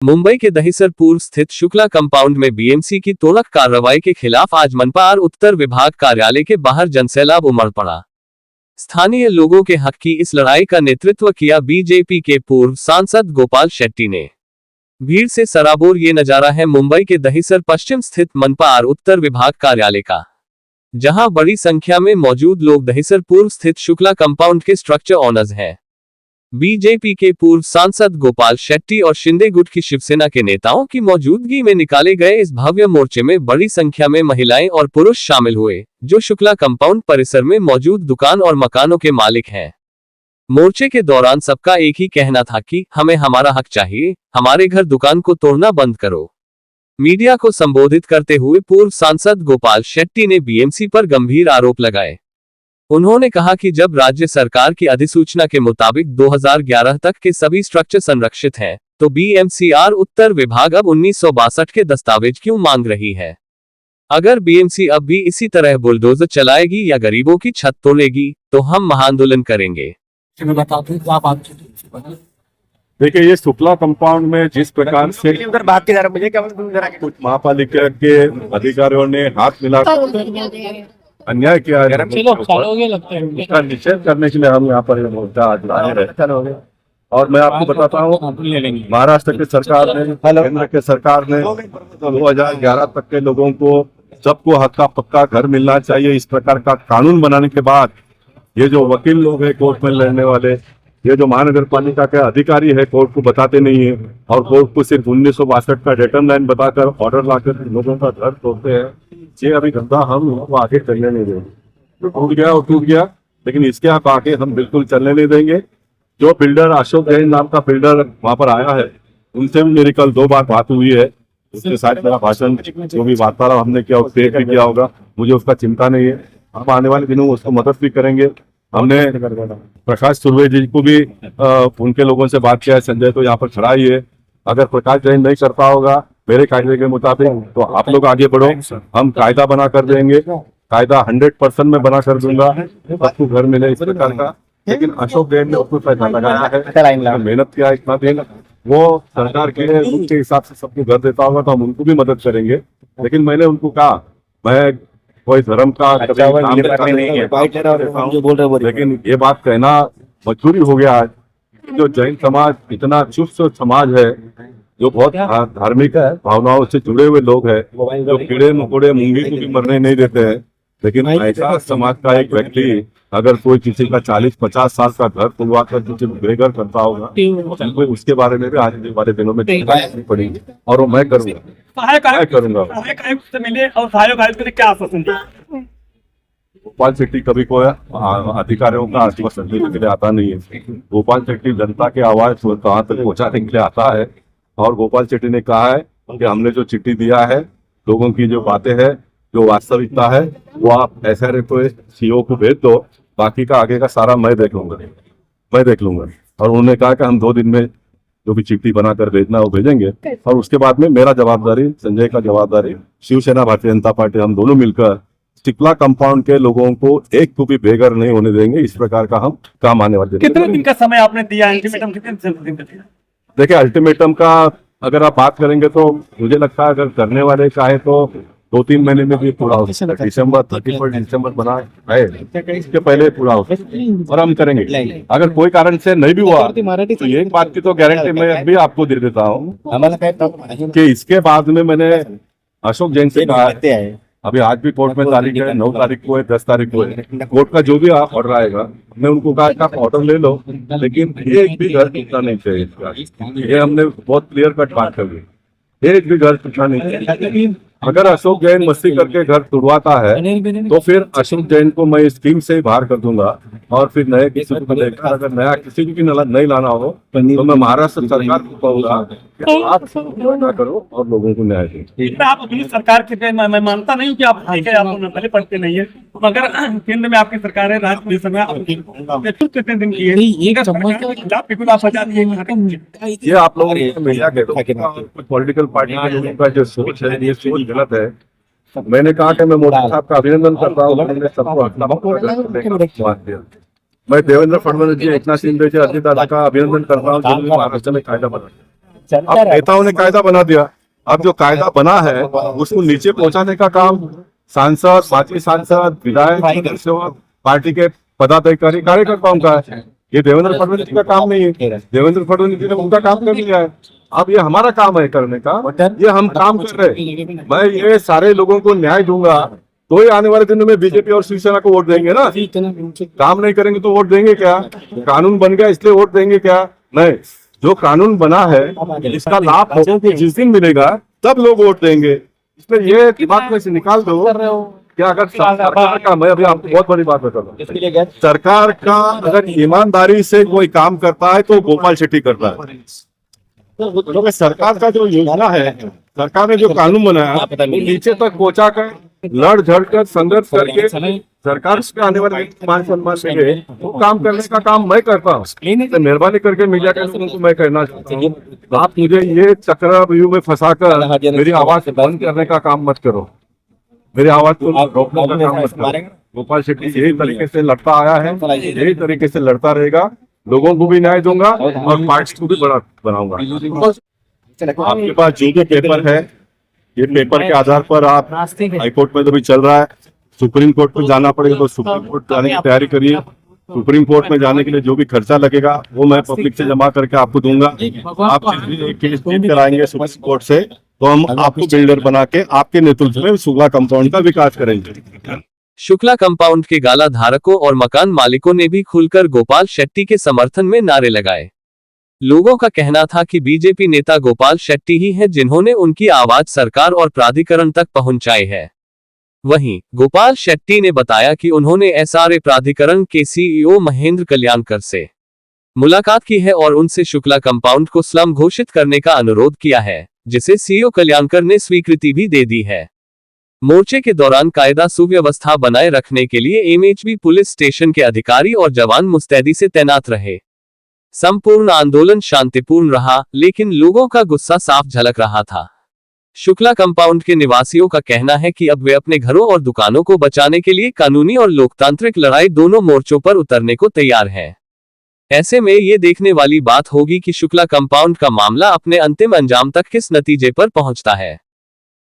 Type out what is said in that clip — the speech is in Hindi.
मुंबई के दहिसर पूर्व स्थित शुक्ला कंपाउंड में बीएमसी की तोड़क कार्रवाई के खिलाफ आज मनपा उत्तर विभाग कार्यालय के बाहर जनसैलाब उमड़ पड़ा। स्थानीय लोगों के हक की इस लड़ाई का नेतृत्व किया बीजेपी के पूर्व सांसद गोपाल शेट्टी ने। भीड़ से सराबोर ये नजारा है मुंबई के दहिसर पश्चिम स्थित मनपा उत्तर विभाग कार्यालय का, जहां बड़ी संख्या में मौजूद लोग दहिसर पूर्व स्थित शुक्ला कंपाउंड के स्ट्रक्चर ओनर्स हैं। बीजेपी के पूर्व सांसद गोपाल शेट्टी और शिंदे गुट की शिवसेना के नेताओं की मौजूदगी में निकाले गए इस भव्य मोर्चे में बड़ी संख्या में महिलाएं और पुरुष शामिल हुए, जो शुक्ला कंपाउंड परिसर में मौजूद दुकान और मकानों के मालिक हैं। मोर्चे के दौरान सबका एक ही कहना था कि हमें हमारा हक चाहिए, हमारे घर दुकान को तोड़ना बंद करो। मीडिया को संबोधित करते हुए पूर्व सांसद गोपाल शेट्टी ने बीएमसी पर गंभीर आरोप लगाए। उन्होंने कहा कि जब राज्य सरकार की अधिसूचना के मुताबिक 2011 तक के सभी स्ट्रक्चर संरक्षित हैं, तो बीएमसीआर उत्तर विभाग अब 1962 के दस्तावेज क्यों मांग रही है? अगर बीएमसी अब भी इसी तरह बुलडोजर चलाएगी या गरीबों की छत तोड़ेगी, तो हम महाआंदोलन करेंगे। देखिए, ये शुक्ला कंपाउंड में जिस प्रकार से कुछ महापालिका के अधिकारियों ने हाथ मिला अन्याय किया है, उसका निषेध करने के लिए हम यहाँ पर मोर्चा आज लाए हैं। और मैं आपको बताता हूँ, महाराष्ट्र की सरकार ने, केंद्र की सरकार ने 2011 तक के लोगों को सबको हक का पक्का घर मिलना चाहिए, इस प्रकार का कानून बनाने के बाद ये जो वकील लोग हैं कोर्ट में लड़ने वाले, ये जो महानगर पालिका के अधिकारी है कोर्ट को बताते नहीं है और कोर्ट को सिर्फ 1962 का रिटर्न लाइन बताकर ऑर्डर लाकर लोगों का घर तोड़ते हैं। ये अभी धंधा हम आगे चलने नहीं देंगे। टूट गया और टूट गया, लेकिन इसके आप आगे हम बिल्कुल चलने नहीं देंगे। जो बिल्डर अशोक जैन नाम का बिल्डर वहां पर आया है, उनसे भी मेरी कल 2 बार बात हुई है। उसके साथ मेरा भाषण जो भी वार्तालाप हमने किया उससे भी किया होगा, मुझे उसका चिंता नहीं है। हम आने वाले दिनों में उसको मदद भी करेंगे। हमने प्रकाश सुर्वे जी को भी उनके लोगों से बात किया है, संजय तो यहाँ पर खड़ा ही है। अगर प्रकाश जैन नहीं करता होगा मेरे कायदे के मुताबिक, तो आप लोग आगे बढ़ो, हम कायदा बना कर देंगे। कायदा 100% में बना कर दूंगा, सबको घर मिले इस प्रकार का। लेकिन अशोक जैन ने उसको पैसा लगाया है, मेहनत किया इतना दिन, वो सरकार के उनके हिसाब से सबको घर देता होगा तो हम उनको भी मदद करेंगे। लेकिन मैंने उनको कहा मैं कोई धर्म का लेकिन ये बात कहना मजबूरी हो गया आज। जो जैन समाज इतना चुस्त समाज है, जो बहुत धार्मिक भावनाओं से जुड़े हुए लोग हैं, जो कीड़े मकोड़े मूंगी को भी मरने नहीं देते हैं, लेकिन ऐसा समाज का एक व्यक्ति अगर कोई किसी का 40-50 साल का घर खुलवा कर किसी बेघर करता होगा, तो उसके बारे में भी आने वाले दिनों में पड़ेगी और वो मैं करूंगा। गोपाल शेट्टी कभी कोई अधिकारियों का आश्वासन देने के लिए आता नहीं है। गोपाल शेट्टी जनता की आवाज कहाँ तक पहुँचाने के लिए आता है। और गोपाल शेट्टी ने कहा है कि हमने जो चिट्ठी दिया है, लोगों की जो बातें हैं, जो वास्तविकता है, वो आप एसआरए को सीओ को भेज दो, बाकी का आगे का सारा मैं देख लूंगा। और उन्होंने कहा कि हम 2 दिन में जो भी चिट्ठी बनाकर भेजना वो भेजेंगे। और उसके बाद में मेरा जवाबदारी, संजय का जवाबदारी, शिवसेना भारतीय जनता पार्टी, हम दोनों मिलकर शुक्ला कंपाउंड के लोगों को एक को भी बेघर नहीं होने देंगे। इस प्रकार का हम काम आने वाले। कितने दिन का समय आपने दिया? अल्टीमेटम कितने दिन का दिया? देखिए, अल्टीमेटम का अगर आप बात करेंगे तो मुझे लगता है अगर करने वाले चाहे तो 2-3 महीने में भी पूरा हो सकता है। दिसंबर 31 दिसंबर बना है, इसके पहले पूरा हो सकता है और हम करेंगे। अगर कोई कारण से नहीं भी हुआ तो एक बात की तो गारंटी मैं भी आपको दे देता हूँ कि इसके बाद में मैंने अशोक जैन से कहा, अभी आज भी कोर्ट में तारीख है, 9 तारीख को है, 10 तारीख को है, कोर्ट का जो भी ऑर्डर आएगा मैं उनको कहा कि आप ऑर्डर ले लो, लेकिन एक भी घर टूटना नहीं चाहिए इसका। ये हमने बहुत क्लियर कट बात कर दी, एक भी घर टूटना नहीं चाहिए। अगर अशोक जैन मस्ती करके घर तुड़वाता है तो फिर अशोक जैन को मैं स्कीम से बाहर कर दूंगा और फिर नए किसी को लेकर, अगर नया किसी को भी नहीं लाना हो तो मैं महाराष्ट्र सरकार को कहूंगा आप करो और लोगों को न्याय दो। आप अपनी सरकार के, मैं मानता नहीं हूँ कि आप पहले पढ़ते नहीं है, मगर केंद्र में आपकी सरकार है, राज्य में कितने दिन की है ये आप लोग मीडिया के पॉलिटिकल पार्टी के लोगों का जो सोच है, ये सोच गलत है। मैंने कहा कि मैं मोदी साहब का अभिनंदन करता हूँ, मैं देवेंद्र फडणवीस जी, एकनाथ शिंदे जी, अजित दादा का अभिनंदन करता हूँ, जो महाराष्ट्र में कायदा बना। अब नेताओं ने कायदा बना दिया, अब जो कायदा बना है उसको नीचे पहुंचाने का काम सांसद, माजी सांसद, विधायक, सेवक, पार्टी के पदाधिकारी, कार्यकर्ताओं का है। ये देवेंद्र फडणवीस जी का काम नहीं है। देवेंद्र फडणवीस जी ने उनका काम कर लिया है, अब ये हमारा काम है करने का, ये हम काम कर रहे हैं। मैं ये सारे लोगों को न्याय दूंगा तो ही आने वाले दिनों में बीजेपी और शिवसेना को वोट देंगे ना। काम नहीं करेंगे तो वोट देंगे क्या? कानून बन गया इसलिए वोट देंगे क्या? नहीं, जो कानून बना है इसका लाभ लोगों को जिस दिन मिलेगा तब लोग वोट देंगे। इसलिए ये दिमाग में से निकाल दो कि अगर सरकार का, मैं अभी आपको बहुत बड़ी बात बता रहा हूं, सरकार का अगर ईमानदारी से कोई काम करता है तो गोपाल शेट्टी करता है। क्योंकि सरकार का जो योजना है, सरकार ने जो कानून बनाया वो नीचे तक पहुंचा कर लड़ झड़ कर संघर्ष करके सरकार से आने वाले मान सम्मान मिले वो काम करने का काम मैं करता हूँ। तो मेहरबानी करके मीडिया के लोगों को मैं कहना चाहता हूँ, आप मुझे ये चक्रव्यूह में फंसाकर मेरी आवाज बंद करने का काम मत करो, मेरी आवाज को रोकने का काम मत करो। गोपाल शेट्टी यही तरीके से लड़ता आया है, यही तरीके से लड़ता रहेगा, लोगों को भी न्याय दूंगा और पार्टी को भी बड़ा बनाऊंगा। आपके पास जो भी पेपर है, ये पेपर के आधार पर आप हाईकोर्ट में तो भी चल रहा है, सुप्रीम कोर्ट में जाना पड़ेगा तो सुप्रीम कोर्ट जाने की तैयारी करिए। सुप्रीम कोर्ट में जाने के लिए जो भी खर्चा लगेगा वो मैं पब्लिक से जमा करके आपको दूंगा। आप केस कराएंगे सुप्रीम कोर्ट से तो हम आपको बिल्डर बना के आपके नेतृत्व में शुक्ला कंपाउंड का विकास करेंगे। शुक्ला कंपाउंड के गाला धारकों और मकान मालिकों ने भी खुलकर गोपाल शेट्टी के समर्थन में नारे लगाए। लोगों का कहना था कि बीजेपी नेता गोपाल शेट्टी ही हैं जिन्होंने उनकी आवाज सरकार और प्राधिकरण तक पहुंचाई है। वहीं गोपाल शेट्टी ने बताया कि उन्होंने एसआरए प्राधिकरण के सीईओ महेंद्र कल्याणकर से मुलाकात की है और उनसे शुक्ला कंपाउंड को स्लम घोषित करने का अनुरोध किया है, जिसे सीईओ कल्याणकर ने स्वीकृति भी दे दी है। मोर्चे के दौरान कायदा सुव्यवस्था बनाए रखने के लिए एमएचबी पुलिस स्टेशन के अधिकारी और जवान मुस्तैदी से तैनात रहे। संपूर्ण आंदोलन शांतिपूर्ण रहा, लेकिन लोगों का गुस्सा साफ झलक रहा था। शुक्ला कंपाउंड के निवासियों का कहना है कि अब वे अपने घरों और दुकानों को बचाने के लिए कानूनी और लोकतांत्रिक लड़ाई दोनों मोर्चों पर उतरने को तैयार हैं। ऐसे में ये देखने वाली बात होगी कि शुक्ला कंपाउंड का मामला अपने अंतिम अंजाम तक किस नतीजे पर पहुंचता है।